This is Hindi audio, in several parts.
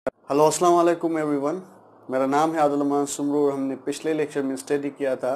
हेलो अस्सलाम वालेकुम एवरीवन। मेरा नाम है आदिल सुमरू और हमने पिछले लेक्चर में स्टडी किया था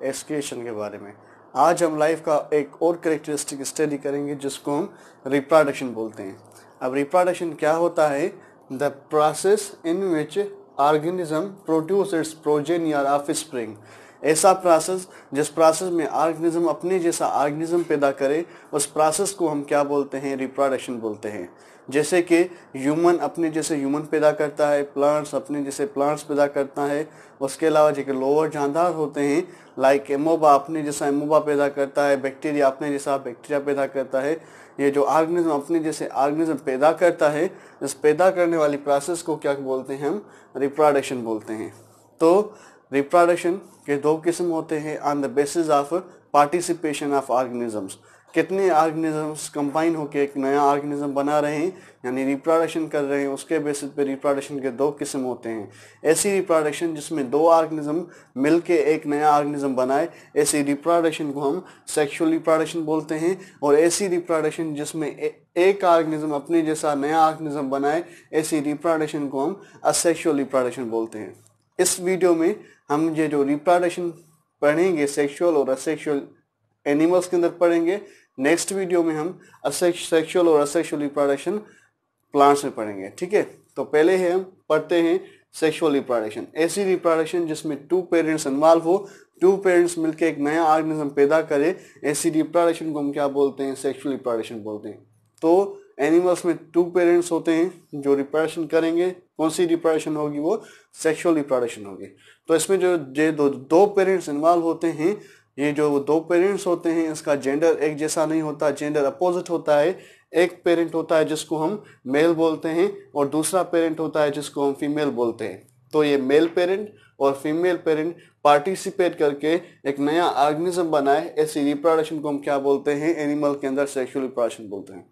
एस्केलेशन के बारे में। आज हम लाइफ का एक और करेक्टरिस्टिक स्टडी करेंगे जिसको हम रिप्रोडक्शन बोलते हैं। अब रिप्रोडक्शन क्या होता है? The process in which organism produce it's progeny और ऑफस्प्रिंग। ऐसा प्रोसेस जिस प्रोसेस में ऑर्गेनिज्म अपने जैसा ऑर्गेनिज्म पैदा करे, उस प्रोसेस को हम क्या बोलते हैं? रिप्रोडक्शन बोलते हैं। जैसे कि ह्यूमन अपने जैसे ह्यूमन पैदा करता है, प्लांट्स अपने जैसे प्लांट्स पैदा करता है। उसके अलावा जो लोअर जानदार होते हैं लाइक एमोबा अपने जैसा एमोबा पैदा करता है, बैक्टीरिया अपने जैसा बैक्टीरिया पैदा करता है। ये जो ऑर्गेनिज्म अपने जैसे ऑर्गेनिज्म पैदा करता है, इस पैदा करने वाली प्रोसेस को क्या बोलते हैं? हम रिप्रोडक्शन बोलते हैं। तो रिप्रोडक्शन के दो किस्म होते हैं on the basis of participation of organisms. कितने ऑर्गेनिजम्स कंबाइन होकर एक नया ऑर्गेनिज्म बना रहे हैं यानी रिप्रोडक्शन कर रहे हैं, उसके बेसिस पे रिप्रोडक्शन के दो किस्म होते हैं। ऐसी रिप्रोडक्शन जिसमें दो ऑर्गेनिज्म मिलके एक नया ऑर्गेनिज्म बनाए, ऐसी रिप्रोडक्शन को हम सेक्सुअल रिप्रोडक्शन बोलते हैं। और ऐसी रिप्रोडक्शन जिसमें एक ऑर्गेनिज्म अपने जैसा नया ऑर्गेनिज्म बनाए, ऐसी रिप्रोडक्शन को हम असेक्सुअल रिप्रोडक्शन बोलते हैं। इस वीडियो में हम ये जो रिप्रोडक्शन पढ़ेंगे सेक्सुअल और असेक्सुअल एनिमल्स के अंदर पढ़ेंगे। नेक्स्ट वीडियो में हम सेक्सुअल और असेक्सुअल रिप्रोडक्शन प्लांट्स में पढ़ेंगे। ठीक है, तो पहले ही हम पढ़ते हैं सेक्सुअल रिप्रोडक्शन। ऐसी रिप्रोडक्शन जिसमें टू पेरेंट्स इन्वॉल्व हो, टू पेरेंट्स मिलकर एक नया ऑर्गेनिज्म पैदा करे, ऐसी रिप्रोडक्शन को हम क्या बोलते हैं? सेक्सुअल रिप्रोडक्शन बोलते हैं। तो एनिमल्स में टू पेरेंट्स होते हैं जो रिप्रोडक्शन करेंगे। कौन सी रिप्रोडक्शन होगी? वो सेक्सुअल रिप्रोडक्शन होगी। तो इसमें जो दो पेरेंट्स इन्वॉल्व होते हैं, ये जो दो पेरेंट्स होते हैं इसका जेंडर एक जैसा नहीं होता, जेंडर अपोजिट होता है। एक पेरेंट होता है जिसको हम मेल बोलते हैं और दूसरा पेरेंट होता है जिसको हम फीमेल बोलते हैं। तो ये मेल पेरेंट और फीमेल पेरेंट पार्टिसिपेट करके एक नया ऑर्गेनिज्म बनाए, ऐसी रिप्रोडक्शन को हम क्या बोलते हैं? एनिमल के अंदर सेक्सुअल रिप्रोडक्शन बोलते हैं।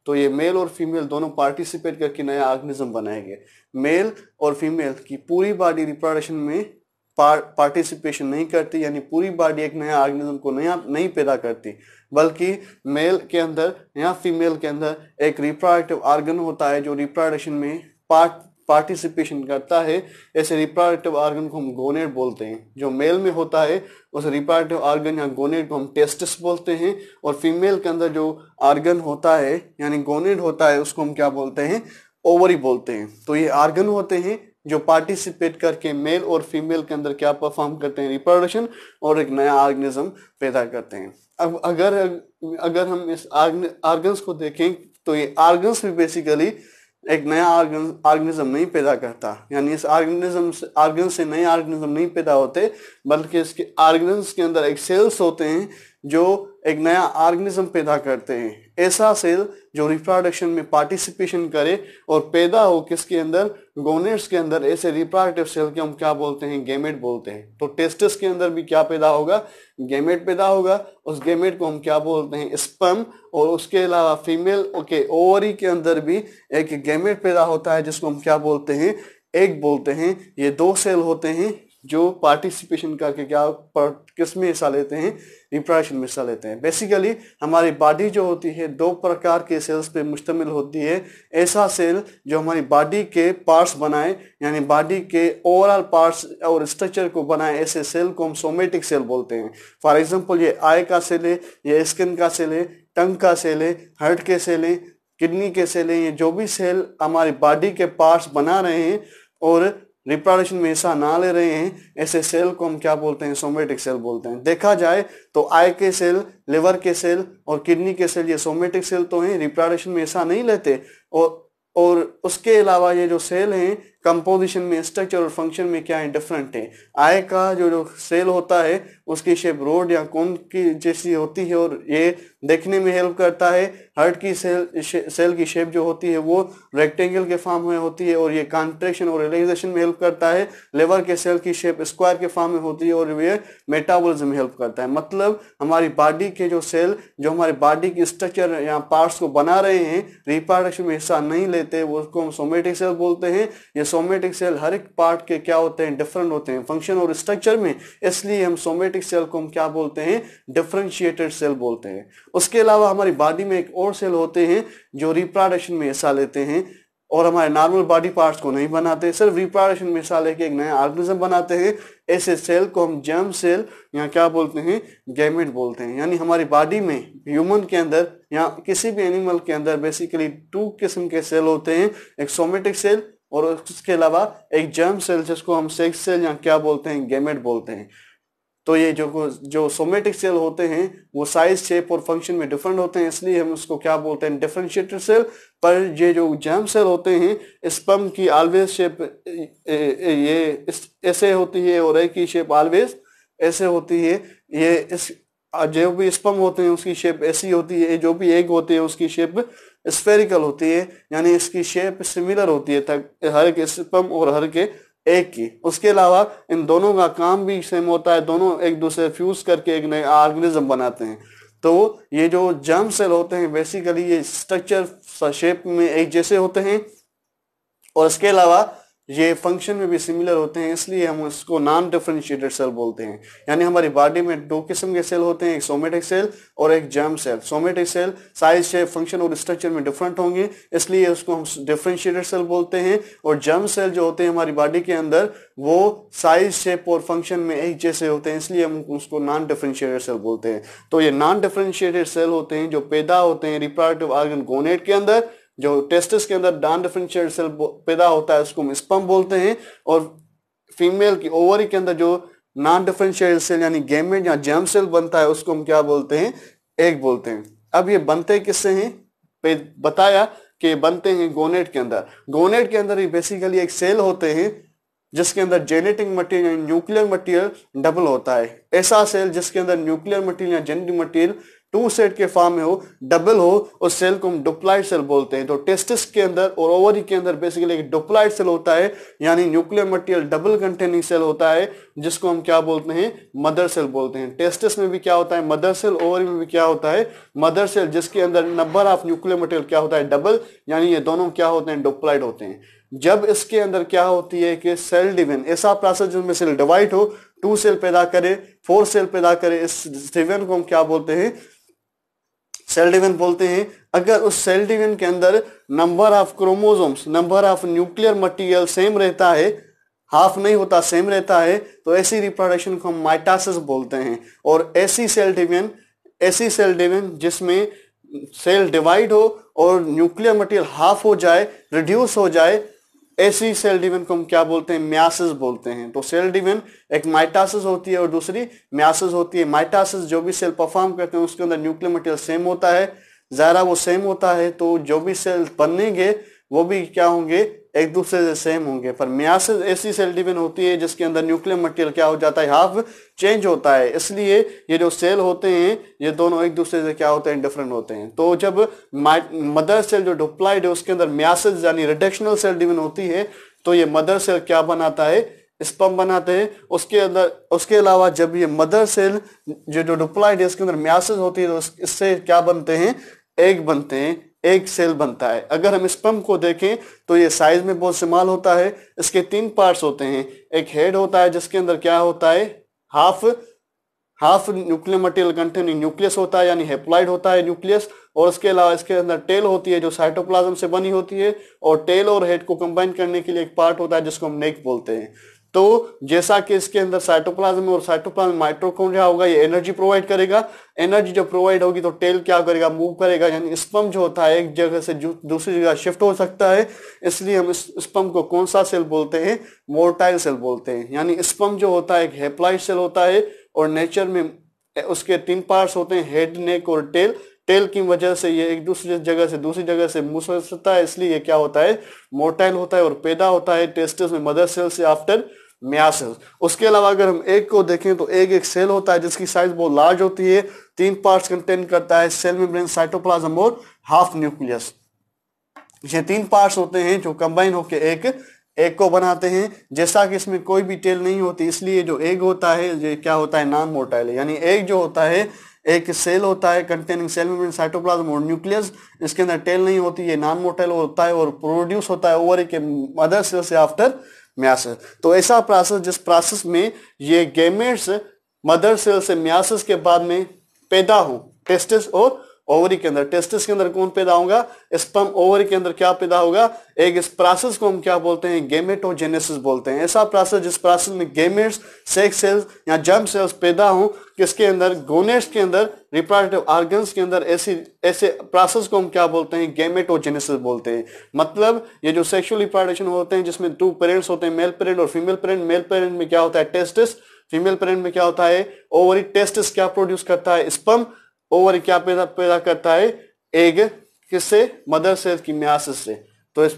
तो ये मेल और फीमेल दोनों पार्टिसिपेट करके नया ऑर्गेनिज्म बनाएंगे। मेल और फीमेल की पूरी बॉडी रिप्रोडक्शन में पार्टिसिपेशन नहीं करती, यानी पूरी बॉडी एक नया ऑर्गेनिज्म को नया नहीं पैदा करती, बल्कि मेल के अंदर या फीमेल के अंदर एक रिप्रोडक्टिव ऑर्गन होता है जो रिप्रोडक्शन में पार्टिसिपेशन करता है। ऐसे रिप्रोडक्टिव ऑर्गन को हम गोनेड बोलते हैं। जो मेल में होता है उस रिप्रोडक्टिव ऑर्गन या गोनेड को हम टेस्टिस बोलते हैं, और फीमेल के अंदर जो ऑर्गन होता है यानी गोनेड होता है उसको हम क्या बोलते हैं? ओवरी बोलते हैं। तो ये ऑर्गन होते हैं जो पार्टिसिपेट करके मेल और फीमेल के अंदर क्या परफॉर्म करते हैं? रिप्रोडक्शन, और एक नया ऑर्गेनिज्म पैदा करते हैं। अब अगर हम इस ऑर्गन्स को देखें तो ये ऑर्गन्स भी बेसिकली एक नया ऑर्गेनिज्म नहीं पैदा करता, यानी इस ऑर्गन से नए ऑर्गेनिज्म नहीं पैदा होते, बल्कि इसके ऑर्गन्स के अंदर एक सेल्स होते हैं जो एक नया ऑर्गेनिज्म पैदा करते हैं। ऐसा सेल जो रिप्रोडक्शन में पार्टिसिपेशन करे और पैदा हो किसके अंदर? गोनेड्स के अंदर। ऐसे रिप्रोडक्टिव सेल के हम क्या बोलते हैं? गैमेट बोलते हैं। तो टेस्टिस के अंदर भी क्या पैदा होगा? गैमेट पैदा होगा। उस गैमेट को हम क्या बोलते हैं? स्पर्म। और उसके अलावा फीमेल के ओवरी के अंदर भी एक गैमेट पैदा होता है जिसको हम क्या बोलते हैं? एग बोलते हैं। ये दो सेल होते हैं जो पार्टिसिपेशन करके किस में हिस्सा लेते हैं? रिप्रोडक्शन में हिस्सा लेते हैं। बेसिकली हमारी बॉडी जो होती है दो प्रकार के सेल्स पे मुश्तमिल होती है। ऐसा सेल जो हमारी बॉडी के पार्ट्स बनाए, यानी बॉडी के ओवरऑल पार्ट्स और स्ट्रक्चर को बनाए, ऐसे सेल को हम सोमेटिक सेल बोलते हैं। फॉर एग्जाम्पल ये आई का सेल है, ये स्किन का सेल है, टंग का सेल है, हार्ट के सेल है, किडनी के सेल है। ये जो भी सेल हमारी बॉडी के पार्ट्स बना रहे हैं और रिप्रोडक्शन में हिस्सा ना ले रहे हैं, ऐसे सेल को हम क्या बोलते हैं? सोमेटिक सेल बोलते हैं। देखा जाए तो आई के सेल, लिवर के सेल और किडनी के सेल ये सोमेटिक सेल तो हैं, रिप्रोडक्शन में हिस्सा नहीं लेते। और उसके अलावा ये जो सेल हैं कंपोजिशन में, स्ट्रक्चर और फंक्शन में क्या है? डिफरेंट है। आई का जो सेल होता है उसकी शेप रोड या कोन की जैसी होती है और ये देखने में हेल्प करता है। हार्ट की सेल की शेप जो होती है वो रेक्टेंगल के फॉर्म में होती है और ये कॉन्ट्रैक्शन और रिलैक्सेशन में हेल्प करता है। लिवर के सेल की शेप स्क्वायर के फॉर्म में होती है और ये मेटाबॉलिज्म में हेल्प करता है। मतलब हमारी बॉडी के जो सेल जो हमारी बॉडी की स्ट्रक्चर या पार्ट्स को बना रहे हैं, रिप्रोडक्शन में हिस्सा नहीं लेते, वो उसको हम सोमेटिक सेल बोलते हैं। ये सोमेटिक सेल हर एक पार्ट के क्या होते हैं? डिफरेंट होते हैं फंक्शन और स्ट्रक्चर में, इसलिए हम सोमेटिक सेल को हम क्या बोलते हैं? डिफरेंशिएटेड सेल बोलते हैं। उसके अलावा हमारी बॉडी में एक और सेल होते हैं जो रिप्रोडक्शन में हिस्सा लेते हैं, और हमारे नॉर्मल बॉडी पार्ट्स को नहीं बनाते, सिर्फ रिप्रोडक्शन मिसाल है कि एक नया ऑर्गेनिज्म बनाते हैं। ऐसे सेल को हम जर्म सेल या क्या बोलते हैं, गैमेट बोलते हैं। यानी हमारी बॉडी में, ह्यूमन के अंदर या किसी भी एनिमल के अंदर बेसिकली 2 किस्म के सेल होते हैं, एक सोमेटिक सेल और उसके अलावा एक जर्म सेल जिसको हम सेक्स सेल या क्या बोलते हैं, गैमेट बोलते हैं। तो ये जो सोमेटिक सेल होते हैं वो साइज, शेप और फंक्शन में डिफरेंट होते हैं, इसलिए हम उसको क्या बोलते हैं, डिफरेंशिएटेड सेल। पर ये जो जर्म सेल होते हैं, स्पर्म की ऑलवेज शेप ये ऐसे होती है और एग की शेप ऑलवेज ऐसे होती है। ये इस जो भी स्पर्म होते हैं उसकी शेप ऐसी होती है, जो भी एग होते हैं उसकी शेप स्फेरिकल होती है, यानी इसकी शेप सिमिलर होती है हर के स्पर्म और हर के एक की। उसके अलावा इन दोनों का काम भी सेम होता है, दोनों एक दूसरे फ्यूज करके एक नए ऑर्गेनिज्म बनाते हैं। तो ये जो जर्म सेल होते हैं बेसिकली ये स्ट्रक्चर शेप में एक जैसे होते हैं और इसके अलावा ये फंक्शन में भी सिमिलर होते हैं, इसलिए हम उसको नॉन डिफरेंशिएटेड सेल बोलते हैं। यानी हमारी बॉडी में 2 किस्म के सेल होते हैं, एक सोमेटिक सेल और एक germ cell. Somatic cell size, shape, function और स्ट्रक्चर में डिफरेंट होंगे, इसलिए उसको हम डिफरेंशिएटेड सेल बोलते हैं। और जर्म सेल जो होते हैं हमारी बॉडी के अंदर वो साइज, शेप और फंक्शन में एक जैसे होते हैं, इसलिए हम उसको नॉन डिफरेंशिएटेड सेल बोलते हैं। तो ये नॉन डिफरेंशिएटेड सेल होते हैं जो पैदा होते हैं रिप्रोडक्टिव ऑर्गन गोनेट के अंदर। जो टेस्टिस के अंदर नॉन डिफरेंशिएटेड सेल पैदा होता है उसको हम स्पर्म बोलते हैं, और फीमेल की ओवरी के अंदर जो नॉन डिफरेंशिएटेड सेल यानी गैमेट या जर्म सेल बनता है उसको हम क्या बोलते हैं, एग बोलते हैं। अब ये बनते किससे हैं, बताया कि बनते हैं गोनेट के अंदर। गोनेट के अंदर ये बेसिकली एक सेल होते हैं जिसके अंदर genetic material, nuclear material double होता है। ऐसा सेल जिसके अंदर न्यूक्लियर मटेरियल या जेनेटिक मटेरियल 2 सेट के फॉर्म में हो, डबल हो, उस सेल को हम डिप्लॉइड सेल बोलते हैं। तो टेस्टिस के अंदर और ओवरी के अंदर बेसिकली एक डिप्लॉइड सेल होता है, यानी nuclear material double containing cell होता है, जिसको हम क्या बोलते हैं, मदर सेल बोलते हैं। टेस्टिस में भी क्या होता है, मदर सेल, ओवरी में भी क्या होता है, मदर सेल, जिसके अंदर नंबर ऑफ न्यूक्लियर मटेरियल क्या होता है, डबल, यानी ये दोनों क्या होते हैं, डिप्लॉइड होते हैं। जब इसके अंदर क्या होती है कि सेल डिवीजन, ऐसा प्रोसेस जिसमें सेल डिवाइड हो, 2 सेल पैदा करे, 4 सेल पैदा करे, इस डिवीजन को हम क्या बोलते हैं, सेल डिवीजन बोलते हैं। अगर उस सेल डिवीजन के अंदर number of chromosomes, number of nuclear material same रहता है, हाफ नहीं होता, सेम रहता है, तो ऐसी रिप्रोडक्शन को हम माइटोसिस बोलते हैं। और ऐसी सेल डिवीजन जिसमें सेल डिवाइड हो और न्यूक्लियर मटेरियल हाफ हो जाए, रिड्यूस हो जाए, ऐसी सेल डिवीजन को हम क्या बोलते हैं, मियासिस बोलते हैं। तो सेल डिवीजन एक माइटोसिस होती है और दूसरी मियासिस होती है। माइटोसिस जो भी सेल परफॉर्म करते हैं उसके अंदर न्यूक्लियर मटेरियल सेम होता है, ज़ाहिर वो सेम होता है तो जो भी सेल बनेंगे वो भी क्या होंगे, एक दूसरे से सेम होंगे। पर मियासिस ऐसी सेल डिवीजन होती है जिसके अंदर न्यूक्लियर मटेरियल क्या हो जाता है, हाफ चेंज होता है। इसलिए ये जो सेल होते हैं ये दोनों एक दूसरे से क्या होते हैं, डिफरेंट होते हैं। तो जब मदर सेल जो डिप्लॉइड है उसके अंदर मियासिस यानी रिडक्शनल सेल डिवीजन होती है, तो ये मदर सेल क्या बनाता है, स्पर्म बनाते हैं। उसके अलावा जब ये मदर सेल जो डिप्लॉइड है उसके अंदर मियासिस होती है, तो इससे क्या बनते हैं, एग बनते हैं, एक सेल बनता है। अगर हम स्पर्म को देखें तो ये साइज में बहुत स्मॉल होता है। इसके 3 पार्ट्स होते हैं, एक हेड होता है जिसके अंदर क्या होता है, half nuclear material containing nucleus होता है, यानी हेप्लॉइड होता है न्यूक्लियस। और इसके अलावा इसके अंदर टेल होती है जो साइटोप्लाज्म से बनी होती है, और टेल और हेड को कंबाइन करने के लिए एक पार्ट होता है जिसको हम नेक बोलते हैं। तो जैसा कि इसके अंदर साइटोप्लाज्म और साइटोप्लाज्म माइटोकॉन्ड्रिया होगा, ये एनर्जी प्रोवाइड करेगा। एनर्जी जब प्रोवाइड होगी तो टेल क्या करेगा, मूव करेगा, यानी स्पर्म जो होता है एक जगह से दूसरी जगह शिफ्ट हो सकता है। इसलिए हम इस स्पर्म को कौन सा सेल बोलते हैं, मोटाइल सेल बोलते हैं। यानी स्पर्म जो होता है एक हेप्लॉइड सेल होता है, और नेचर में उसके 3 पार्ट्स होते हैं, हेड, नेक और टेल। टेल की वजह से ये एक दूसरी जगह से दूसरी जगह से मूव सकता है, इसलिए ये क्या होता है, मोटाइल होता है और पैदा होता है टेस्टिस में मदर सेल से आफ्टर मियासिस। उसके अलावा अगर हम एग को देखें तो एग एक सेल होता है जिसकी साइज बहुत लार्ज होती है, 3 पार्ट्स कंटेन करता है, सेल मेम्ब्रेन, साइटोप्लाज्म और हाफ न्यूक्लियस। ये 3 पार्ट्स होते हैं जो कंबाइन होकर एग को बनाते हैं। जैसा कि इसमें कोई भी टेल नहीं होती, इसलिए जो एग होता है ये क्या होता है, नॉन मोटाइल है। यानी एग जो होता है एक सेल होता है कंटेनिंग सेल मेम्ब्रेन, साइटोप्लाज्म और न्यूक्लियस, इसके अंदर टेल नहीं होती, ये नॉन मोटाइल होता है और प्रोड्यूस होता है ओवरी के मदर सेल से आफ्टर मियासिस। तो ऐसा प्रोसेस जिस प्रोसेस में ये गैमेट्स मदर सेल से मियासिस के बाद में पैदा हो, टेस्टिस और ओवरी के अंदर। टेस्टिस के अंदर कौन पैदा होगा? स्पर्म। ओवरी के अंदर क्या पैदा होगा? एक। इस प्रोसेस को हम क्या बोलते हैं? गैमेटोजेनेसिस बोलते हैं। ऐसा प्रोसेस जिस प्रोसेस में गैमेट्स, सेक्स सेल्स या जर्म सेल्स पैदा हो, किसके अंदर? गोनेट्स के अंदर, रिप्रोडक्टिव ऑर्गन्स के अंदर। ऐसे प्रोसेस को हम क्या बोलते हैं? गैमेटोजेनेसिस बोलते हैं। मतलब ये जो सेक्सुअल रिप्रोडक्शन होते हैं जिसमें 2 पेरेंट्स होते हैं, मेल पेरेंट और फीमेल पेरेंट। मेल पेरेंट में क्या होता है? टेस्टिस। फीमेल पेरेंट में क्या होता है? ओवरी। टेस्टिस क्या प्रोड्यूस करता है? स्पर्म। ओवरी क्या पैदा करता है? एग। किससे? मदर सेल की मियासिस से। तो इस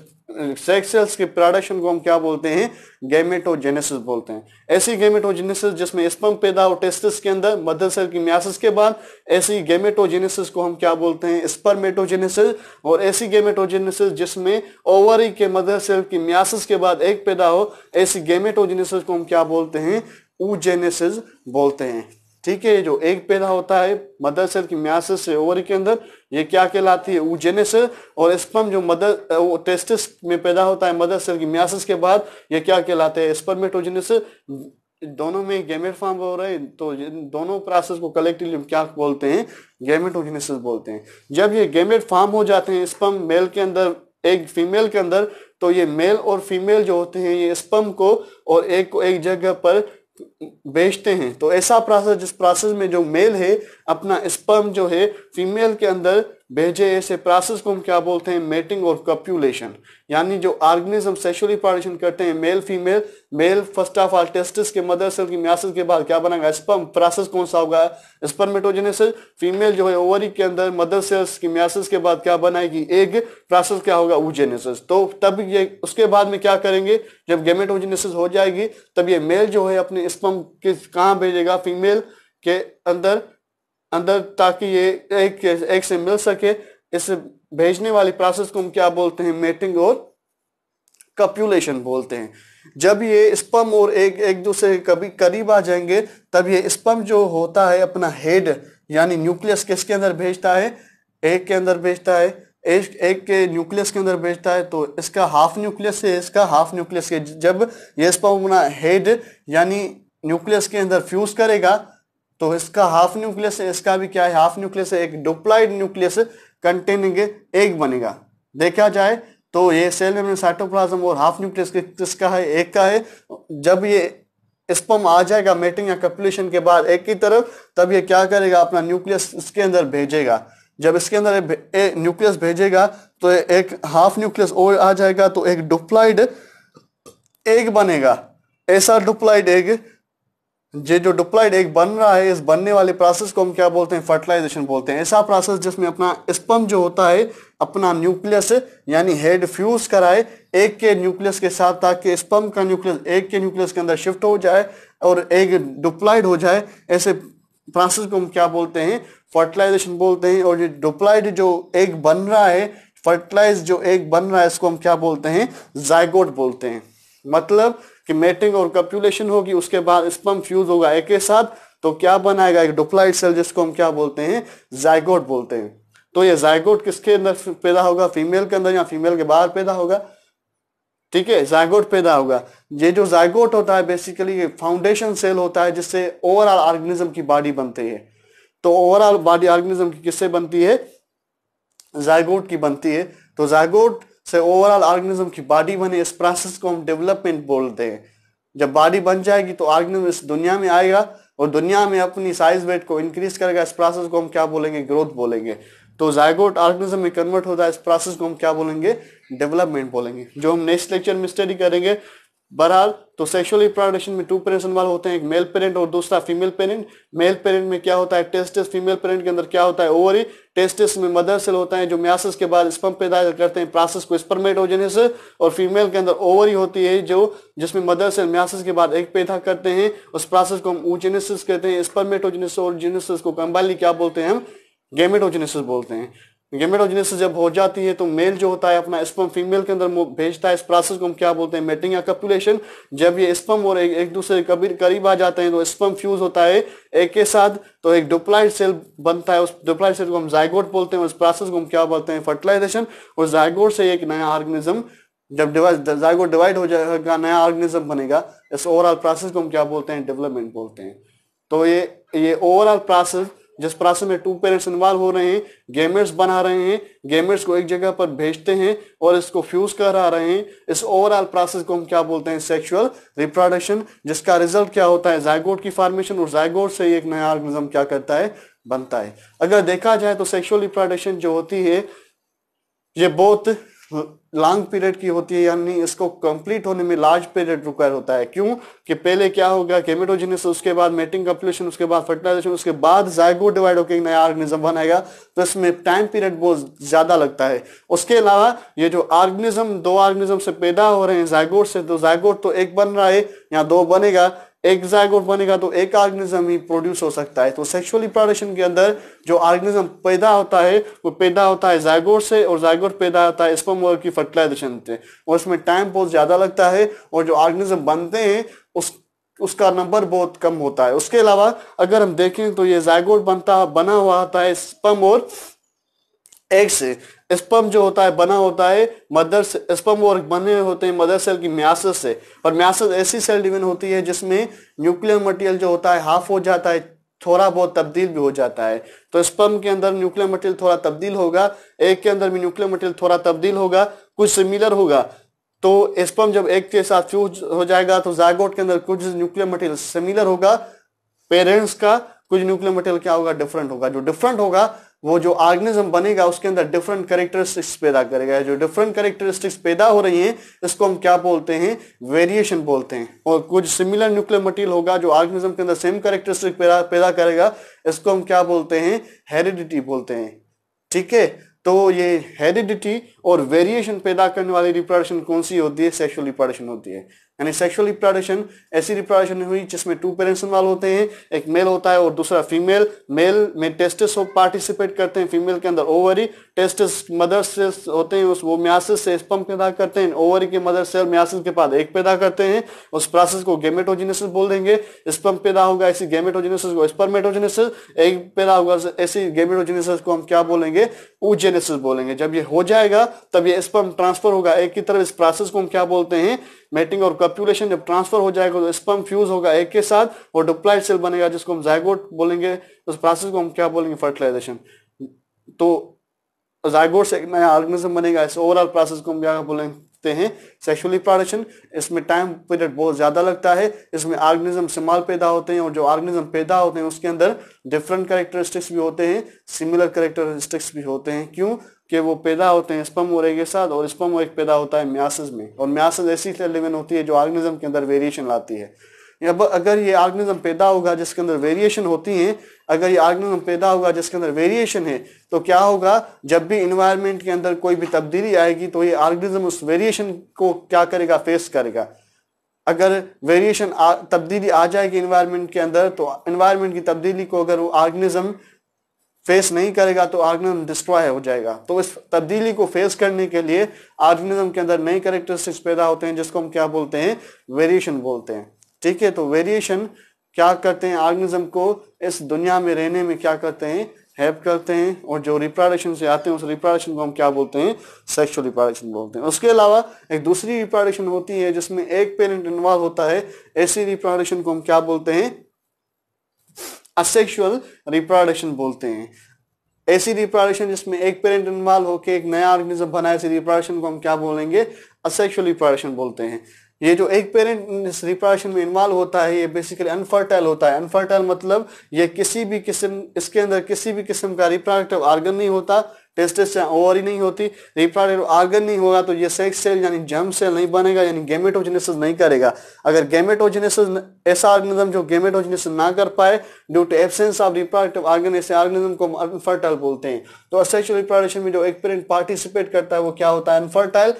सेक्स सेल्स के प्रोडक्शन को हम क्या बोलते हैं? गैमेटोजेनेसिस बोलते हैं। ऐसी गैमेटोजेनेसिस जिसमें स्पर्म पैदा हो टेस्टिस के अंदर मदर सेल की मियासिस के बाद, ऐसी गैमेटोजेनेसिस को हम क्या बोलते हैं? स्पर्मेटोजेनेसिस। और ऐसी गैमेटोजेनेसिस जिसमें ओवरी के मदर सेल की मियासिस के बाद एग पैदा हो, ऐसी गैमेटोजेनेसिस को हम क्या बोलते हैं? oogenesis बोलते हैं। ठीक है, जो एग पैदा होता है मदर सेल की मियासिस से ओवरी के अंदर, ये क्या कहलाती है? oogenesis। और स्पर्म जो मदर टेस्टिस में पैदा होता है मदर सेल की मियासिस के बाद, ये क्या कहलाते हैं? स्पर्मेटोजेनेसिस। दोनों में गैमेट फॉर्म हो रहे हैं, तो दोनों प्रोसेस को कलेक्टिवली क्या बोलते हैं? गैमेटोजेनेसिस बोलते हैं। जब ये गैमेट फॉर्म हो जाते हैं, स्पर्म मेल के अंदर, एग फीमेल के अंदर, तो ये मेल और फीमेल जो होते हैं ये स्पर्म को और एग को एक जगह पर बेचते हैं। तो ऐसा प्रोसेस जिस प्रोसेस में जो मेल है अपना स्पर्म जो है फीमेल के अंदर भेजे, ऐसे प्रोसेस को हम क्या बोलते हैं? मेटिंग और कप्यूलेशन। यानी जो ऑर्गेनिज्म सेक्सुअली रिप्रोडक्शन करते हैं male female, male first of all testis के मदर सेल की मियासिस के बाद क्या बनेगा? स्पर्म। प्रोसेस कौन सा होगा? स्पर्मेटोजेनेसिस। फीमेल जो है ओवरी के अंदर मदर सेल्स की मियासिस के बाद क्या बनाएगी? एग। प्रोसेस क्या होगा? oogenesis। तो तब ये उसके बाद में क्या करेंगे? जब गैमेटोजेनेसिस हो जाएगी तब ये मेल जो है अपने स्पर्म के कहाँ भेजेगा? फीमेल के अंदर, ताकि ये एक से मिल सके। इस भेजने वाली प्रोसेस को हम क्या बोलते हैं? मेटिंग और कप्यूलेशन बोलते हैं। जब ये स्पर्म और एक दूसरे के कभी करीब आ जाएंगे, तब ये स्पर्म जो होता है अपना हेड यानी न्यूक्लियस किसके अंदर भेजता है? एग के अंदर भेजता है। एग के न्यूक्लियस के अंदर भेजता है। तो इसका हाफ न्यूक्लियस है, इसका हाफ न्यूक्लियस है। जब ये स्पर्म अपना हेड यानी न्यूक्लियस के अंदर फ्यूज करेगा, तो इसका हाफ न्यूक्लियस है, इसका भी क्या है? हाफ न्यूक्लियस है। एक डिप्लॉइड न्यूक्लियस कंटेनिंग एग बनेगा। देखा जाए तो ये सेल में साइटोप्लाज्म और हाफ न्यूक्लियस किसका है? एग का है। जब ये स्पर्म आ जाएगा मेटिंग या कप्यूलेशन के बाद एग की तरफ, तब ये क्या करेगा? अपना न्यूक्लियस इसके अंदर भेजेगा। जब इसके अंदर न्यूक्लियस भेजेगा तो एक हाफ न्यूक्लियस और आ जाएगा, तो एक डिप्लॉइड एग बनेगा। ऐसा डिप्लॉइड एग, ये जो डिप्लॉइड एग बन रहा है, इस बनने वाले प्रोसेस को हम क्या बोलते हैं? फर्टिलाइजेशन बोलते हैं। ऐसा प्रोसेस जिसमें अपना स्पर्म जो होता है अपना न्यूक्लियस यानी हेड फ्यूज कराए एग के न्यूक्लियस के साथ, ताकि स्पर्म का न्यूक्लियस एग के न्यूक्लियस के अंदर शिफ्ट हो जाए और एग डिप्लॉइड हो जाए। ऐसे प्रोसेस को हम क्या बोलते हैं? फर्टिलाइजेशन बोलते हैं। और ये डिप्लॉइड जो एग बन रहा है, फर्टिलाइज जो एग बन रहा है, इसको हम क्या बोलते हैं? जाइगोट बोलते हैं। मतलब कि मेटिंग और कप्यूलेशन होगी, उसके बाद स्पर्म फ्यूज होगा एग के साथ, तो क्या बनाएगा? एक डिप्लॉइड सेल, जिसको हम क्या बोलते हैं? जाइगोट बोलते हैं। तो ये जाइगोट किसके अंदर पैदा होगा? फीमेल के अंदर या फीमेल के बाहर पैदा होगा? ठीक है, जाइगोट पैदा होगा। ये जो जाइगोट होता है बेसिकली फाउंडेशन सेल होता है, जिससे ओवरऑल ऑर्गेनिज्म की बॉडी बनती है। तो ओवरऑल बॉडी ऑर्गेनिज्म की किससे बनती है? जाइगोट की बनती है। तो जाइगोट से ओवरऑल ऑर्गेनिज्म की बॉडी बने, इस प्रोसेस को हम डेवलपमेंट बोलते हैं। जब बॉडी बन जाएगी तो ऑर्गेनिज्म इस दुनिया में आएगा और दुनिया में अपनी साइज वेट को इंक्रीज करेगा। इस प्रोसेस को हम क्या बोलेंगे? ग्रोथ बोलेंगे। तो जाइगोट ऑर्गेनिज्म में कन्वर्ट होता है, इस प्रोसेस को हम क्या बोलेंगे? डेवलपमेंट बोलेंगे, जो हम नेक्स्ट लेक्चर में स्टडी करेंगे। बहरहाल तो सेक्सुअल रिप्रोडक्शन में 2 पेरेंट्स इन्वॉल्व होते हैं, एक मेल पेरेंट और दूसरा फीमेल पेरेंट। मेल पेरेंट में क्या होता है? टेस्टिस। फीमेल पेरेंट के अंदर क्या होता है? ओवरी। टेस्टिस में मदर सेल होता है जो मियासिस के बाद स्पर्म पैदा करते हैं, प्रोसेस को स्पर्मेटोजेनेसिस। और फीमेल के अंदर ओवरी होती है जो जिसमें मदर सेल मियासिस के बाद एग पैदा करते हैं, उस प्रोसेस को हम oogenesis कहते हैं। स्पर्मेटोजेनेसिस और oogenesis को कंबाइनली क्या बोलते हैं? हम गैमेटोजेनेसिस बोलते हैं। गैमेटोजेनेसिस जब हो जाती है तो मेल जो होता है अपना स्पर्म फीमेल के अंदर भेजता है, इस प्रोसेस को हम क्या बोलते हैं? मेटिंग या कप्यूलेशन। जब ये स्पर्म और एक दूसरे के करीब आ जाते हैं तो स्पर्म फ्यूज होता है एक के साथ, तो एक डिप्लॉइड सेल बनता है। उस डिप्लॉइड सेल को हम जाइगोट बोलते हैं। उस प्रोसेस को हम क्या बोलते हैं? फर्टिलाइजेशन। और जाइगोट से एक नया ऑर्गेनिज्म, जब जाइगोट डिवाइड हो जाएगा नया ऑर्गेनिज्म बनेगा। इस ओवरऑल प्रोसेस को हम क्या बोलते हैं? डेवलपमेंट बोलते हैं। तो ये ओवरऑल प्रोसेस जिस प्रोसेस में टू पेरेंट्स इन्वॉल्व हो रहे हैं, गेमेट्स बना रहे हैं, गेमेट्स को एक जगह पर भेजते हैं और इसको फ्यूज करा रहे हैं, इस ओवरऑल प्रोसेस को हम क्या बोलते हैं? सेक्सुअल रिप्रोडक्शन, जिसका रिजल्ट क्या होता है? जाइगोट की फॉर्मेशन, और जाइगोट से एक नया ऑर्गेनिज्म क्या करता है? बनता है। अगर देखा जाए तो सेक्सुअल रिप्रोडक्शन जो होती है ये बहुत लॉन्ग पीरियड की होती है, यानी इसको कंप्लीट होने में लार्ज पीरियड रिक्वायर होता है। क्यों? कि पहले क्या होगा? गेमेटोजेनेसिस, उसके बाद मेटिंग कॉपुलेशन, उसके बाद फर्टिलाइजेशन, उसके बाद जाइगोट डिवाइड होकर एक नया ऑर्गेनिज्म बनाएगा, तो इसमें टाइम पीरियड बहुत ज्यादा लगता है। उसके अलावा ये जो ऑर्गेनिज्म, दो ऑर्गेनिज्म से पैदा हो रहे हैं जाइगोट से, तो जाइगोट तो एक बन रहा है, यहाँ दो बनेगा, एक जाइगोट बनेगा तो एक ऑर्गेनिज्म ही प्रोड्यूस हो सकता है। तो सेक्सुअल रिप्रोडक्शन के अंदर जो ऑर्गेनिज्म पैदा होता है वो पैदा होता है जाइगोट से, और जाइगोट पैदा होता है स्पर्म ओवम की फर्टिलाइजेशन से, और उसमें टाइम बहुत ज्यादा लगता है, और जो ऑर्गेनिज्म बनते हैं उसका नंबर बहुत कम होता है। उसके अलावा अगर हम देखें तो ये जाइगोट बना हुआ होता है स्पर्म और एग से। स्पर्म जो होता है बना होता है मदर से, स्पर्म और बने होते हैं मदर सेल की म्यासिस से, और म्यासिस ऐसी सेल डिवीजन होती है जिसमें न्यूक्लियर मटेरियल जो होता है हाफ हो जाता है, थोड़ा बहुत तब्दील भी हो जाता है। तो स्पर्म के अंदर न्यूक्लियर मटेरियल थोड़ा तब्दील होगा, एग के अंदर भी न्यूक्लियर मटेरियल थोड़ा तब्दील होगा, कुछ सिमिलर होगा। तो स्पर्म जब एग के साथ फ्यूज हो जाएगा तो जाइगोट के अंदर कुछ न्यूक्लियर मटेरियल सिमिलर होगा पेरेंट्स का, कुछ न्यूक्लियर मटेरियल क्या होगा? डिफरेंट होगा। जो डिफरेंट होगा वो जो ऑर्गेनिज्म बनेगा उसके अंदर डिफरेंट कैरेक्टरिस्टिक्स पैदा करेगा। जो डिफरेंट कैरेक्टरिस्टिक्स पैदा हो रही हैं इसको हम क्या बोलते हैं? वेरिएशन बोलते हैं। और कुछ सिमिलर न्यूक्लियर मटेरियल होगा जो ऑर्गेनिज्म के अंदर सेम कैरेक्टरिस्टिक पैदा करेगा, इसको हम क्या बोलते हैं? हेरिडिटी बोलते हैं। ठीक है, तो ये हेरिडिटी और वेरिएशन पैदा करने वाली रिप्रोडक्शन कौन सी होती है? सेक्सुअल रिप्रोडक्शन होती है। यानी सेक्सुअल रिप्रोडक्शन ऐसी रिप्रोडक्शन हुई जिसमें टू पेरेंट्स इन्वॉल्व होते हैं, एक मेल होता है और दूसरा फीमेल। मेल में टेस्टिस पार्टिसिपेट करते हैं, फीमेल के अंदर ओवरी, टेस्टिस मदर सेल्स होते हैं, वो म्यासिस से स्पर्म पैदा करते हैं, ओवरी के मदर सेल म्यासिस के बाद एग पैदा करते हैं, उस प्रोसेस को गेमेटोजेनेसिस बोल देंगे। स्पर्म पैदा होगा ऐसी गेमेटोजेनेसिस को स्पर्मेटोजेनेसिस, एग पैदा होगा ऐसी गेमेटोजेनेसिस को हम क्या बोलेंगे? oogenesis बोलेंगे। जब ये हो जाएगा तब ये स्पर्म ट्रांसफर होगा एग की तरफ, इस प्रोसेस को हम क्या बोलते हैं? मेटिंग और कॉपुलेशन। जब ट्रांसफर हो जाएगा तो स्पर्म फ्यूज होगा एग के साथ और डिप्लॉइड सेल बनेगा जिसको हम जाइगोट बोलेंगे, उस प्रोसेस को हम क्या बोलेंगे? फर्टिलाइजेशन। तो जाइगोट से एक नया ऑर्गेनिज्म बनेगा, इस ओवरऑल प्रोसेस को हम क्या बोलते हैं? Sexual reproduction. इसमें टाइम पीरियड बहुत ज्यादा लगता है, इसमें ऑर्गेनिज्म स्मॉल पैदा होते हैं, और जो ऑर्गेनिज्म पैदा होते हैं उसके अंदर डिफरेंट कैरेक्टरिस्टिक्स भी होते हैं, सिमिलर कैरेक्टरिस्टिक्स भी होते हैं। क्यों? कि वो पैदा होते हैं स्पर्म और एग के साथ, और स्पर्म और एग पैदा होता है म्यासिस में, और म्यासिस ऐसी सेल डिवीजन होती है जो ऑर्गेनिज्म के अंदर वेरिएशन लाती है। अगर ये ऑर्गेनिज्म पैदा होगा जिसके अंदर वेरिएशन होती है, अगर ये ऑर्गेनिज्म पैदा होगा जिसके अंदर वेरिएशन है, तो क्या होगा? जब भी इन्वायरमेंट के अंदर कोई भी तब्दीली आएगी तो ये ऑर्गेनिज्म उस वेरिएशन को क्या करेगा? फेस करेगा। अगर वेरिएशन तब्दीली आ जाएगी इन्वायरमेंट के अंदर, तो इन्वायरमेंट की तब्दीली को अगर वो ऑर्गेनिज्म फेस नहीं करेगा तो ऑर्गेनिज्म डिस्ट्रॉय हो जाएगा। तो इस तब्दीली को फेस करने के लिए ऑर्गेनिज्म के अंदर नई कैरेक्टरिस्टिक्स पैदा होते हैं जिसको हम क्या बोलते हैं? वेरिएशन बोलते हैं। ठीक है, तो वेरिएशन क्या करते हैं? ऑर्गेनिज्म को इस दुनिया में रहने में क्या करते हैं? हेल्प करते हैं, और जो रिप्रोडक्शन से आते हैं उस रिप्रोडक्शन को हम क्या बोलते हैं? सेक्सुअल रिप्रोडक्शन बोलते हैं। उसके अलावा एक दूसरी रिप्रोडक्शन होती है जिसमें एक पेरेंट इन्वॉल्व होता है, ऐसी रिप्रोडक्शन को हम क्या बोलते हैं? असेक्सुअल रिप्रोडक्शन बोलते हैं। ऐसी रिप्रोडक्शन जिसमें एक पेरेंट इन्वॉल्व होकर एक नया ऑर्गेनिज्म बना, ऐसी रिप्रोडक्शन को हम क्या बोलेंगे? असेक्सुअल रिप्रोडक्शन बोलते हैं। ये जो एक पेरेंट इस रिप्रोडक्शन में इन्वॉल्व होता है ये बेसिकली अनफर्टाइल होता है। अनफर्टाइल मतलब ये किसी भी किस्म, इसके अंदर किसी भी किस्म का रिप्रोडक्टिव ऑर्गन नहीं होता, टेस्टिस या ओवरी नहीं होती, रिप्रोडक्टिव ऑर्गन नहीं होगा तो ये सेक्स सेल यानी जर्म सेल नहीं बनेगा, यानी गेमेटोजेनेसिस नहीं करेगा। अगर गेमेटोजेनेसिस, ऐसा ऑर्गेनिज्म जो गेमेटोजेनेसिस ना कर पाए due to absence of reproductive organ, ऐसे ऑर्गेनिज्म को अनफर्टाइल बोलते हैं। तो असेक्सुअल रिप्रोडक्शन में जो एक पेरेंट पार्टिसिपेट करता है वो क्या होता है? अनफर्टाइल।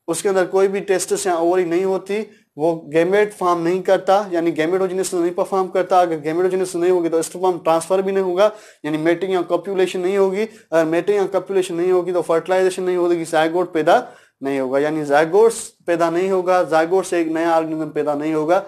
उसके अंदर कोई भी टेस्टिस या ओवरी नहीं होती, वो गैमेट फॉर्म नहीं करता, यानी गैमेटोजेनेसिस नहीं परफॉर्म करता। अगर गैमेटोजेनेसिस नहीं होगी तो स्पर्म ट्रांसफर भी नहीं होगा, यानी मेटिंग या कॉपुलेशन नहीं होगी। अगर मेटिंग या कॉपुलेशन नहीं होगी तो फर्टिलाइजेशन नहीं होगी, जाइगोट पैदा नहीं होगा, यानी जाइगोट्स पैदा नहीं होगा, जाइगोट से एक नया ऑर्गेनिज्म पैदा नहीं होगा।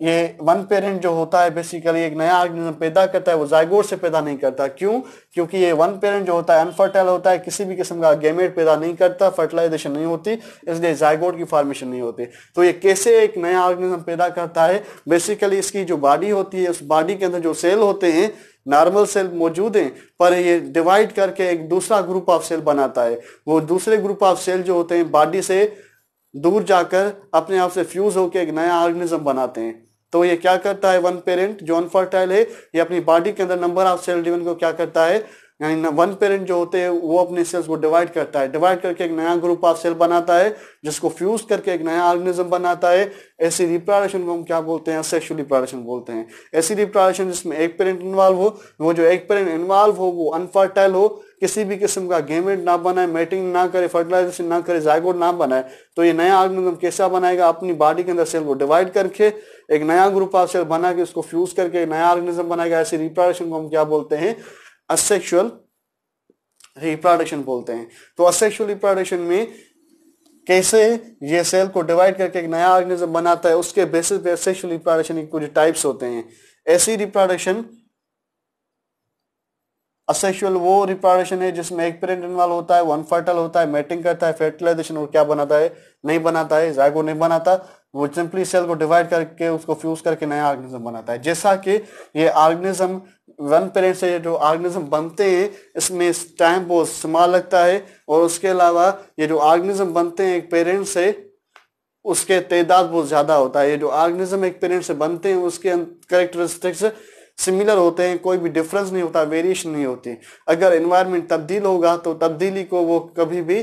ये वन पेरेंट जो होता है बेसिकली एक नया ऑर्गेनिज्म पैदा करता है, वो जाइगोट से पैदा नहीं करता। क्यों? क्योंकि ये वन पेरेंट जो होता है अनफर्टाइल होता है, किसी भी किस्म का गैमेट पैदा नहीं करता, फर्टिलाइजेशन नहीं होती, इसलिए जाइगोट की फॉर्मेशन नहीं होती। तो ये कैसे एक नया ऑर्गेनिज्म पैदा करता है? बेसिकली इसकी जो बॉडी होती है उस बॉडी के अंदर जो सेल होते हैं नॉर्मल सेल मौजूद हैं, पर ये डिवाइड करके एक दूसरा ग्रुप ऑफ सेल बनाता है। वो दूसरे ग्रुप ऑफ सेल जो होते हैं बॉडी से दूर जाकर अपने आप से फ्यूज होकर एक नया ऑर्गेनिज्म बनाते हैं। तो ये क्या करता है, वन पेरेंट जो अनफर्टाइल है ये अपनी बॉडी के अंदर नंबर ऑफ सेल डिवीजन को क्या करता है, यानी वन पेरेंट जो होते हैं वो अपने सेल्स को डिवाइड करता है, डिवाइड करके एक नया ग्रुप ऑफ सेल बनाता है जिसको फ्यूज करके एक नया ऑर्गेनिज्म बनाता है। ऐसी रिप्रोडक्शन को हम क्या बोलते हैं, सेक्सुअल रिप्रोडक्शन बोलते हैं। ऐसी रिप्रोडक्शन जिसमें एक पेरेंट इन्वॉल्व हो, वो जो एक पेरेंट इन्वॉल्व हो वो अनफर्टाइल हो, किसी भी किस्म का गेमेट ना बनाए, मैटिंग ना करे, फर्टिलाइजेशन ना करे, जायगोट ना बनाए, तो ये नया ऑर्गेनिज्म कैसा बनाएगा, अपनी बॉडी के अंदर सेल को डिवाइड करके एक नया ग्रुप ऑफ सेल बना के उसको फ्यूज करके एक नया ऑर्गेनिज्म बनाएगा। ऐसी रिप्रोडक्शन को हम क्या बोलते हैं, असेक्सुअल रिप्रोडक्शन बोलते हैं। तो असेक्सुअल रिप्रोडक्शन में कैसे ये सेल को डिवाइड करके एक नया ऑर्गेनिज्म बनाता है, उसके बेसिस पे असेक्सुअल रिप्रोडक्शन के कुछ टाइप्स होते हैं। ऐसी रिप्रोडक्शन असेक्सुअल वो रिप्रोडक्शन है जिसमें एक पेरेंट इन्वॉल्व होता है, वो अनफर्टाइल होता है, मैटिंग करता है, फर्टिलाइजेशन और क्या बनाता है, नहीं बनाता है, जायगोट नहीं बनाता, वो सिंपली सेल को डिवाइड करके उसको फ्यूज करके नया ऑर्गेनिज्म बनाता है। जैसा कि ये ऑर्गेनिज्म वन पेरेंट से जो ऑर्गेनिज्म बनते हैं इसमें टाइम बहुत समय लगता है, और उसके अलावा ये जो ऑर्गेनिज्म बनते हैं एक पेरेंट से उसके तादाद बहुत ज्यादा होता है। ये जो ऑर्गेनिज्म एक पेरेंट से बनते हैं उसके कैरेक्टरिस्टिक्स सिमिलर होते हैं, कोई भी डिफरेंस नहीं होता, वेरिएशन नहीं होती। अगर एनवायरनमेंट तब्दील होगा तो तब्दीली को वो कभी भी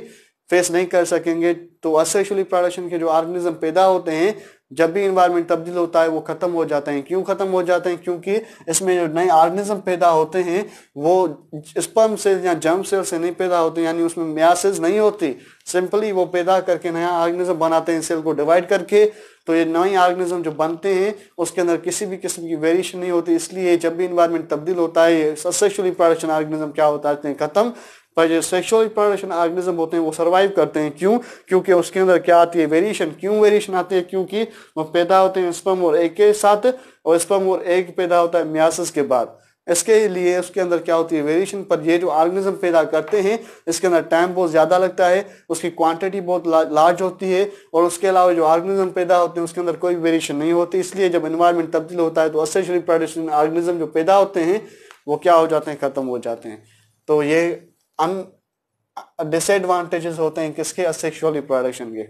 फेस नहीं कर सकेंगे। तो असेक्सुअल रिप्रोडक्शन के जो ऑर्गेनिज्म पैदा होते हैं जब भी एनवायरनमेंट तब्दील होता है वो खत्म हो जाते हैं। क्यों खत्म हो जाते हैं, क्योंकि इसमें जो नए ऑर्गेनिज्म पैदा होते हैं वो स्पर्म से या जर्म सेल से नहीं पैदा होते, यानी उसमें मियासिस नहीं होती, सिंपली वो पैदा करके नया ऑर्गेनिज्म बनाते हैं सेल को डिवाइड करके। तो ये नए ऑर्गेनिज्म जो बनते हैं उसके अंदर किसी भी किस्म की वेरिएशन नहीं होती, इसलिए जब भी एनवायरनमेंट तब्दील होता है असेक्सुअल रिप्रोडक्शन ऑर्गेनिज्म क्या होता है, खत्म। पर जो सेक्सुअल रिप्रोडक्शन ऑर्गेनिज्म होते हैं वो सर्वाइव करते हैं। क्यों, क्योंकि उसके अंदर क्या आती है, वेरिएशन। क्यों वेरिएशन आती है, क्योंकि वो पैदा होते हैं स्पर्म और एग के साथ, और स्पर्म और एग पैदा होता है मियासिस के बाद। इसके लिए उसके अंदर क्या होती है, वेरिएशन। पर ये जो ऑर्गेनिज्म पैदा करते हैं इसके अंदर टाइम बहुत ज्यादा लगता है, उसकी क्वांटिटी बहुत लार्ज होती है, और उसके अलावा जो ऑर्गेनिज्म पैदा होते हैं उसके अंदर कोई वेरिएशन नहीं होती। इसलिए जब एनवायरनमेंट तब्दील होता है तो असेक्सुअल रिप्रोडक्शन ऑर्गेनिज्म जो पैदा होते हैं वो क्या हो जाते हैं, खत्म हो जाते हैं। तो ये डिसएडवांटेजेस होते हैं किसके, असेक्सुअल रिप्रोडक्शन के।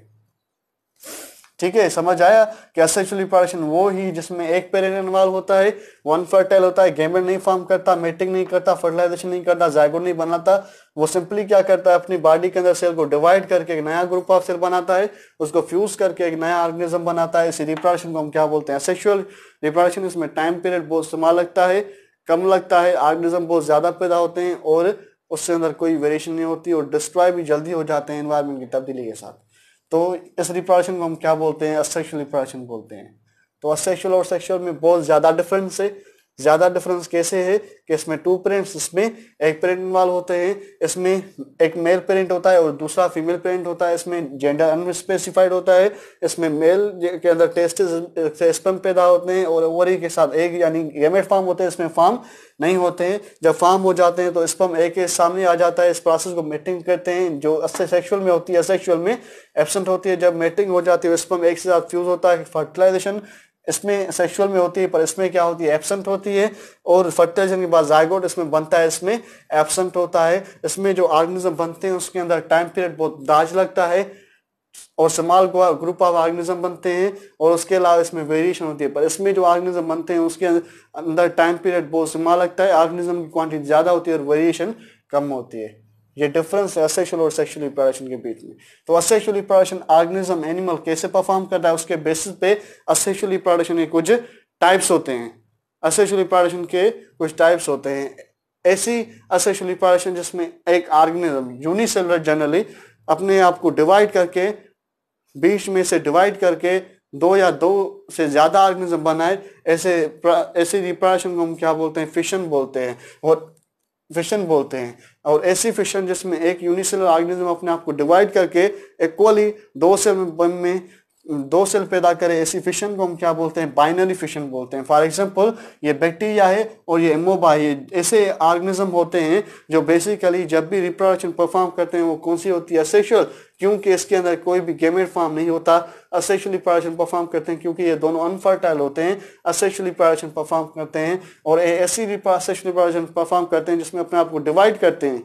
ठीक है, समझ आया कि असेक्सुअल रिप्रोडक्शन वो ही जिसमें एक पेरेंट इन्वॉल्व होता है, वो अनफर्टाइल होता है, गेमेट नहीं फॉर्म करता, मेटिंग नहीं करता, फर्टिलाइजेशन नहीं करता, जायगोट नहीं बनाता। वो सिंपली क्या करता है, अपनी बॉडी के अंदर सेल को डिवाइड करके एक नया ग्रुप ऑफ सेल बनाता है, उसको फ्यूज करके एक नया ऑर्गेनिज्म बनाता है। इसी रिप्रोडक्शन को हम क्या बोलते हैं, असेक्सुअल रिप्रोडक्शन। इसमें टाइम पीरियड बहुत समय लगता है, कम लगता है, ऑर्गेनिज्म बहुत ज्यादा पैदा होते हैं और उससे अंदर कोई वेरिएशन नहीं होती, और डिस्ट्रॉय भी जल्दी हो जाते हैं एनवायरनमेंट की तब्दीली के साथ। तो इस रिप्रोडक्शन को हम क्या बोलते हैं, असेक्सुअल रिप्रोडक्शन बोलते हैं। तो असेक्सुअल और सेक्सुअल में बहुत ज्यादा डिफरेंस है। ज्यादा डिफरेंस कैसे है कि इसमें टू पेरेंट्स, इसमें एक पेरेंट इन्वॉल्व होते हैं, इसमें एक मेल पेरेंट होता है और दूसरा फीमेल पेरेंट होता है, इसमें जेंडर अनस्पेसिफाइड होता है, इसमें मेल के अंदर टेस्टिस से स्पर्म पैदा होते हैं और ओवरी के साथ एग यानी गैमेट फॉर्म होते हैं, इसमें फॉर्म नहीं होते हैं। जब फॉर्म हो जाते हैं तो स्पर्म एग के सामने आ जाता है, इस प्रोसेस को मेटिंग करते हैं, जो सेक्सुअल में होती है असेक्सुअल में एब्सेंट होती है। जब मेटिंग हो जाती है स्पर्म एग के साथ फ्यूज होता है, फर्टिलाइजेशन इसमें सेक्सुअल में होती है, पर इसमें क्या होती है, एब्सेंट होती है, और फर्टिलाइजेशन के बाद जायगोट इसमें बनता है, इसमें एब्सेंट होता है। इसमें जो ऑर्गेनिज्म बनते हैं उसके अंदर टाइम पीरियड बहुत दाज लगता है और स्मॉल ग्रुप ऑफ ऑर्गेनिज्म बनते हैं, और उसके अलावा इसमें वेरिएशन होती है। पर इसमें जो ऑर्गेनिज्म बनते हैं उसके अंदर टाइम पीरियड बहुत स्मॉल लगता है, ऑर्गेनिज्म की क्वांटिटी ज्यादा होती है और वेरिएशन कम होती है। ये डिफरेंस है असेक्सुअल और सेक्सुअल रिप्रोडक्शन के बीच में। तो असेक्सुअल रिप्रोडक्शन ऑर्गेनिज्म एनिमल कैसे परफॉर्म कर रहा है उसके बेसिस पे असेक्सुअल रिप्रोडक्शन के कुछ टाइप्स होते हैं। असेक्सुअल रिप्रोडक्शन के कुछ टाइप्स होते हैं। ऐसी असेक्सुअल रिप्रोडक्शन जिसमें एक ऑर्गेनिज्म यूनिसेलुलर जनरली अपने आप को डिवाइड करके, बीच में से डिवाइड करके दो या दो से ज्यादा ऑर्गेनिज्म बनाए, ऐसे रिप्रोडक्शन को हम क्या बोलते हैं, फिशन बोलते हैं और फिशन बोलते हैं। और ऐसी फिशन जिसमें एक यूनिसेलुलर ऑर्गेनिज्म अपने आप को डिवाइड करके इक्वली दो सेल में दो सेल पैदा करे, ऐसी फिशन को हम क्या बोलते हैं, बाइनरी फिशन बोलते हैं। फॉर एग्जांपल ये बैक्टीरिया है और ये एमोबा है, ऐसे ऑर्गेनिज्म होते हैं जो बेसिकली जब भी रिप्रोडक्शन परफॉर्म करते हैं वो कौन सी होती है, असेक्सुअल, क्योंकि इसके अंदर कोई भी गैमेट फॉर्म नहीं होता। असेक्सुअली रिप्रोडक्शन परफॉर्म करते हैं क्योंकि ये दोनों अनफर्टाइल होते हैं, असेक्सुअली रिप्रोडक्शन परफॉर्म करते हैं। और ऐसी असेक्सुअली रिप्रोडक्शन परफॉर्म करते हैं जिसमें अपने आप को डिवाइड करते हैं,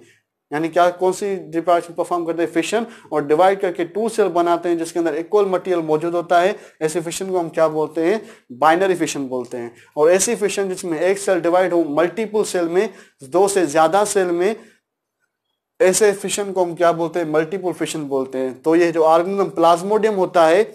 यानी क्या, कौन सी रिप्रोडक्शन परफॉर्म करते हैं, फिशन, और डिवाइड करके टू सेल बनाते हैं जिसके अंदर इक्वल मटेरियल मौजूद होता है। ऐसी फिशन को हम क्या बोलते हैं, बाइनरी फिशन बोलते हैं। और ऐसी फिशन जिसमें एक सेल डिवाइड हो मल्टीपल सेल में, दो से ज्यादा सेल में, ऐसे फिशन को हम क्या बोलते हैं, मल्टीपल फिशन बोलते हैं। तो ये जो ऑर्गेनिज्म प्लाज्मोडियम होता है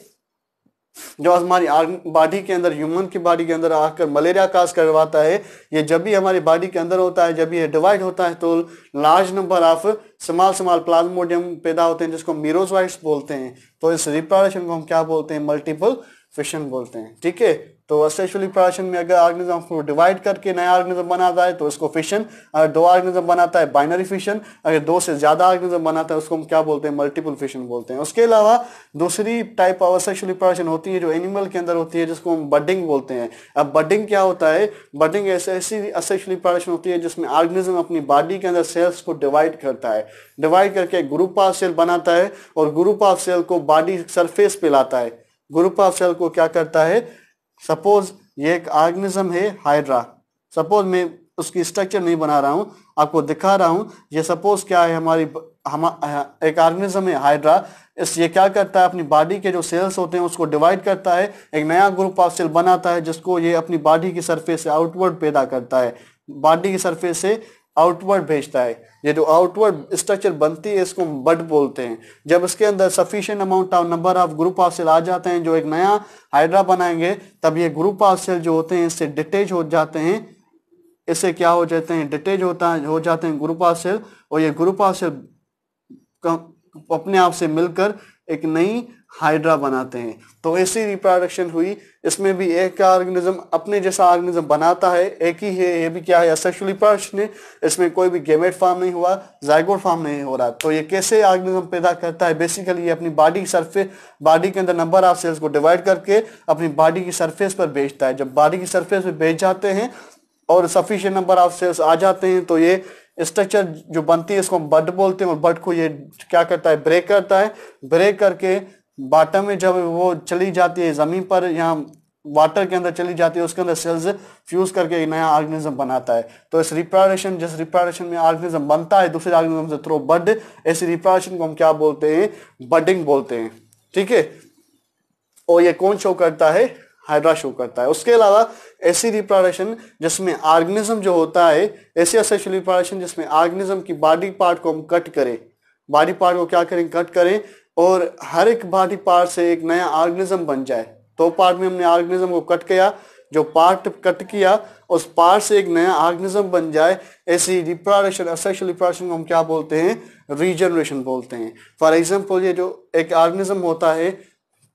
जो हमारी बॉडी के अंदर, ह्यूमन की बॉडी के अंदर आकर मलेरिया काज करवाता है, ये जब भी हमारी बॉडी के अंदर होता है, जब ये डिवाइड होता है तो large number of small Plasmodium पैदा होते हैं जिसको मीरोजोइट्स बोलते हैं। तो इस रिप्रोडक्शन को हम क्या बोलते हैं, मल्टीपल फिशन बोलते हैं। ठीक है, तो असेक्सुअल रिप्रोडक्शन में अगर ऑर्गेनिज्म को डिवाइड करके नया ऑर्गेनिज्म बनाता है तो उसको फिशन, अगर दो ऑर्गेनिज्म बनाता है बाइनरी फिशन, अगर दो से ज्यादा ऑर्गेनिज्म बनाता है उसको हम क्या बोलते हैं, मल्टीपल फिशन बोलते हैं। उसके अलावा दूसरी टाइप ऑफ असेक्सुअल रिप्रोडक्शन होती है जो एनिमल के अंदर होती है जिसको हम बडिंग बोलते हैं। अब बडिंग क्या होता है, बडिंग ऐसी असेक्सुअल रिप्रोडक्शन होती है जिसमें ऑर्गेनिज्म अपनी बॉडी के अंदर सेल्स को डिवाइड करता है, डिवाइड करके ग्रुप ऑफ सेल बनाता है और ग्रुप ऑफ सेल को बॉडी सरफेस पे लाता है। ग्रुप ऑफ सेल को क्या करता है, सपोज ये एक ऑर्गेनिज्म है हाइड्रा, सपोज मैं उसकी स्ट्रक्चर नहीं बना रहा हूं, आपको दिखा रहा हूं। ये सपोज क्या है, एक ऑर्गेनिज्म है हाइड्रा। ये क्या करता है, अपनी बॉडी के जो सेल्स होते हैं उसको डिवाइड करता है, एक नया ग्रुप ऑफ सेल बनाता है जिसको ये अपनी बॉडी की सरफेस से आउटवर्ड पैदा करता है, बॉडी की सरफेस से आउटवर्ड भेजता है। ये जो आउटवर्ड स्ट्रक्चर बनती है इसको हम बड बोलते हैं। जब इसके अंदर sufficient amount of number of group of cell आ जाते हैं जो एक नया हाइड्रा बनाएंगे, तब ये ग्रुप ऑफ सेल जो होते हैं इससे डिटेच हो जाते हैं, इससे क्या हो जाते हैं, डिटेच हो जाते हैं ग्रुप ऑफ सेल, और ये ग्रुप ऑफ सेल अपने आप से मिलकर एक नई हाइड्रा बनाते हैं। तो ऐसी रिप्रोडक्शन हुई। इसमें भी एक ऑर्गेनिज्म अपने जैसा ऑर्गेनिज्म बनाता है, एक ही है, ये भी क्या है, असेक्सुअल रिप्रोडक्शन है। इसमें कोई भी गैमेट फॉर्म नहीं हुआ, जाइगोट फॉर्म नहीं हो रहा। तो ये कैसे ऑर्गेनिज्म पैदा करता है, बेसिकली ये अपनी बॉडी सरफेस, बॉडी के अंदर नंबर ऑफ सेल्स को डिवाइड करके अपनी बॉडी की सरफेस पर भेजता है। जब बॉडी की सरफेस पर भेज जाते हैं और सफिशिएंट नंबर ऑफ सेल्स आ जाते हैं तो ये स्ट्रक्चर जो बनती है इसको हम बड बोलते हैं, और बड को ये क्या करता है, ब्रेक करता है। ब्रेक करके बॉटम में जब वो चली जाती है जमीन पर, यहाँ वाटर के अंदर चली जाती है, उसके अंदर सेल्स फ्यूज करके एक नया ऑर्गेनिज्म बनाता है। तो इस रिप्रोडक्शन, जिस रिप्रोडक्शन में ऑर्गेनिज्म बनता है दूसरे ऑर्गेनिज्म से थ्रू बड, ऐसी रिप्रोडक्शन को हम क्या बोलते हैं, बडिंग बोलते हैं। ठीक है, और ये कौन शो करता है, हाइड्रा शो करता है। उसके अलावा ऐसी रिप्रोडक्शन जिसमें ऑर्गेनिज्म जो होता है, ऐसी असेक्सुअल रिप्रोडक्शन जिसमें ऑर्गेनिज्म की बॉडी पार्ट को हम कट करें, बॉडी पार्ट को क्या करें, कट करें, और हर एक बॉडी पार्ट से एक नया ऑर्गेनिज्म बन जाए। तो पार्ट में हमने ऑर्गेनिज्म को कट किया, जो पार्ट कट किया उस पार्ट से एक नया ऑर्गेनिज्म बन जाए, ऐसी रिप्रोडक्शन, असेक्सुअल रिप्रोडक्शन को हम क्या बोलते हैं, रीजनरेशन बोलते हैं। फॉर एग्जाम्पल ये जो एक ऑर्गेनिज्म होता है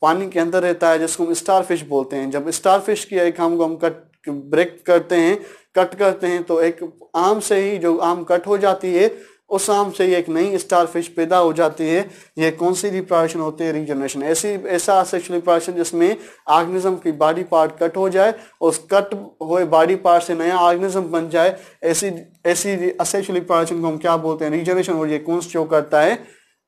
पानी के अंदर रहता है जिसको हम स्टार फिश बोलते हैं। जब स्टार फिश की एक आम को हम ब्रेक करते हैं, कट करते हैं, तो एक आम से ही जो आम कट हो जाती है उस आम से एक नई स्टार फिश पैदा हो जाती है। ये कौन सी रिप्रोडक्शन होती है, रीजनरेशन। ऐसा सेक्सुअल रिप्रोडक्शन जिसमें ऑर्गेनिज्म की बॉडी पार्ट कट हो जाए, उस कट हुए बॉडी पार्ट से नया ऑर्गेनिज्म बन जाए, ऐसी सेक्सुअल रिप्रोडक्शन को हम क्या बोलते हैं, रीजनरेशन। और ये कौन शो करता है,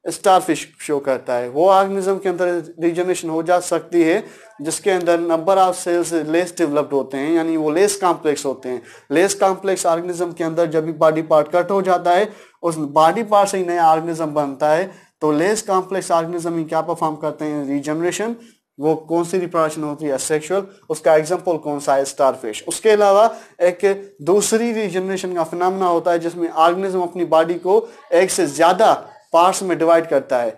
स्टारफिश शो करता है। वो ऑर्गेनिज्म के अंदर रीजनरेशन हो जा सकती है जिसके अंदर number of cells less developed होते हैं, यानी वो लेस कॉम्प्लेक्स होते हैं। लेस कॉम्प्लेक्स ऑर्गेनिज्म के अंदर जब भी बॉडी पार्ट कट हो जाता है, उस बॉडी पार्ट से ही नया ऑर्गेनिज्म बनता है। तो लेस कॉम्प्लेक्स ऑर्गेनिज्म ही क्या परफॉर्म करते हैं, रीजनरेशन। वो कौन सी रिप्रोडक्शन होती है, सेक्सुअल। उसका एग्जांपल कौन सा है, स्टारफिश। उसके अलावा एक दूसरी रीजनरेशन का फिनोमेना होता है जिसमें ऑर्गेनिज्म अपनी बॉडी को एक से ज्यादा पार्ट्स में डिवाइड करता है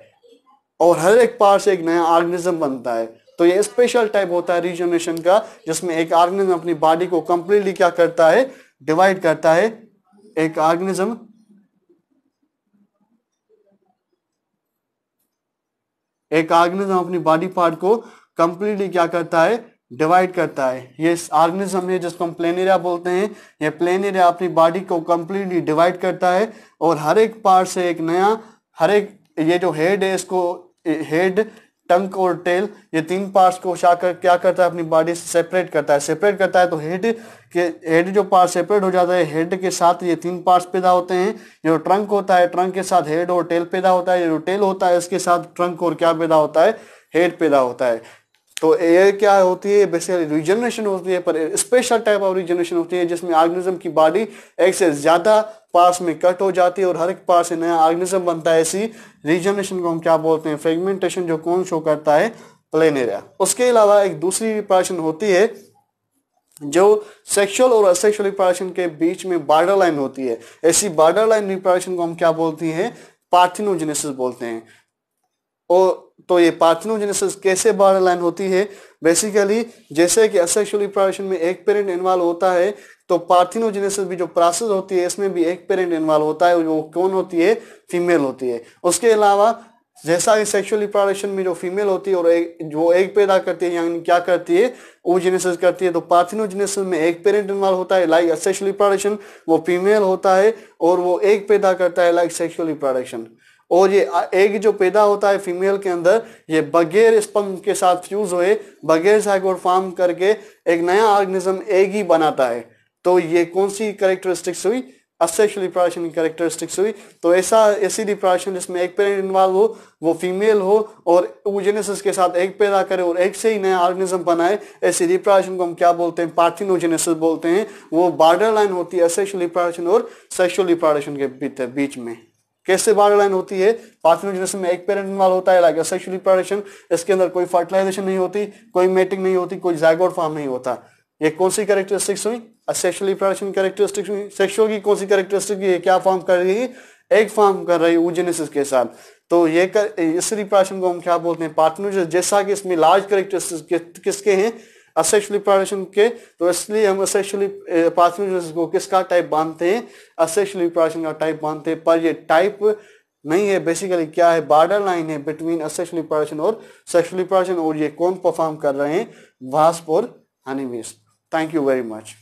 और हर एक पार्ट से एक नया ऑर्गेनिज्म बनता है। तो ये स्पेशल टाइप होता है रीजनरेशन का, जिसमें एक ऑर्गेनिज्म अपनी बॉडी को कंप्लीटली क्या करता है, डिवाइड करता है। एक ऑर्गेनिज्म अपनी बॉडी पार्ट को कंप्लीटली क्या करता है, डिवाइड करता है। ये ऑर्गेनिज्म है जिसको हम प्लेनेरिया बोलते हैं। ये प्लेनेरिया अपनी बॉडी को कंप्लीटली डिवाइड करता है और हर एक पार्ट से एक नया, हर एक, ये जो हेड है इसको हेड टंक और टेल, ये तीन पार्ट्स को क्या करता है, अपनी बॉडी से सेपरेट करता है। तो हेड जो पार्ट सेपरेट हो जाता है, हेड के साथ ये तीन पार्ट्स पैदा होते हैं। जो ट्रंक होता है, ट्रंक के साथ हेड और टेल पैदा होता है। जो टेल होता है, इसके साथ ट्रंक और क्या पैदा होता है, हेड पैदा होता है। तो ये क्या होती है, बेसिकली रीजनरेशन होती है, पर स्पेशल टाइप ऑफ रीजनरेशन होती है जिसमें ऑर्गेनिज्म की बॉडी एक से ज्यादा पार्ट्स में कट हो जाती है और हर एक पार्ट से नया ऑर्गेनिज्म बनता है। ऐसी रीजनरेशन को हम क्या बोलते हैं, फ्रेगमेंटेशन, जो कौन शो करता है, प्लेनेरिया। उसके अलावा एक दूसरी रिप्रोडक्शन होती है जो सेक्सुअल और असेक्सुअल रिप्रोडक्शन के बीच में बॉर्डर लाइन होती है। ऐसी बॉर्डर लाइन रिप्रोडक्शन को हम क्या बोलती हैं, पार्थिनोजेनेसिस बोलते हैं। और तो ये पार्थिनोजेनेसिस कैसे बॉर्डर लाइन होती है, बेसिकली जैसे कि असेक्सुअल रिप्रोडक्शन में एक पेरेंट इन्वॉल्व होता है, तो पार्थिनोजेनेसिस भी जो प्रोसेस होती है इसमें भी एक पेरेंट इन्वॉल्व होता है, वो कौन होती है, फीमेल होती है। उसके अलावा जैसा कि सेक्सुअल रिप्रोडक्शन में जो फीमेल होती है और जो एग पैदा करती है, यानी क्या करती है, ओजेनेसिस करती है, तो पार्थिनोजेनेसिस में एक पेरेंट इन्वॉल्व होता है, लाइक सेक्सुअल रिप्रोडक्शन वो फीमेल होता है और वो एग पैदा करता है, लाइक सेक्सुअल रिप्रोडक्शन। और ये एग जो पैदा होता है फीमेल के अंदर, ये बगैर स्पर्म के साथ फ्यूज हुए, बगैर जाइगोट फॉर्म करके एक नया ऑर्गेनिज्म एग ही बनाता है। तो ये कौन सी कैरेक्टरिस्टिक्स हुई, असेक्सुअल रिप्रोडक्शन की कैरेक्टरिस्टिक्स हुई। तो ऐसी रिप्रोडक्शन जिसमें एक पेरेंट इन्वॉल्व हो, वो फीमेल हो और ओजेनेसिस के साथ एग पैदा करे और एग से ही नया ऑर्गेनिज्म बनाए, ऐसी रिप्रोडक्शन को हम क्या बोलते हैं, पार्थिनोजेनेसिस बोलते हैं। वो बॉर्डर लाइन होती है असेक्सुअल रिप्रोडक्शन और सेक्सुअल रिप्रोडक्शन के बीच में। कैसे बॉर्डर लाइन होती है, पार्थिनोजेनेसिस में एक पेरेंट इन्वॉल्व होता है, लाइक असेक्सुअल रिप्रोडक्शन, इसके अंदर कोई फर्टिलाइजेशन नहीं होती, कोई मेटिंग नहीं होती, कोई जाइगोट फॉर्म नहीं होता। ये कौन सी कैरेक्टरिस्टिक्स हुई, असेक्सुअल रिप्रोडक्शन कैरेक्टरिस्टिक्स हुई। सेक्सुअल की कौन सी कैरेक्टरिस्टिक है, क्या फॉर्म कर रही है, एग फॉर्म कर रही है oogenesis के साथ। तो इस रिप्रोडक्शन को हम क्या बोलते हैं, पार्थिनोजेनेसिस। जैसा कि इसमें लार्ज कैरेक्टरिस्टिक्स किसके हैं, असेक्सुअल रिप्रोडक्शन के, तो इसलिए हम असेक्सुअल पार्थिनोजेनेसिस को किसका टाइप मानते हैं, असेक्सुअल रिप्रोडक्शन का टाइप मानते हैं। पर ये टाइप नहीं है, बेसिकली क्या है, बॉर्डर लाइन है बिटवीन असेक्सुअल रिप्रोडक्शन और सेक्सुअल रिप्रोडक्शन। और ये कौन परफॉर्म कर रहे हैं, वास्प और honeybees. Thank you very much.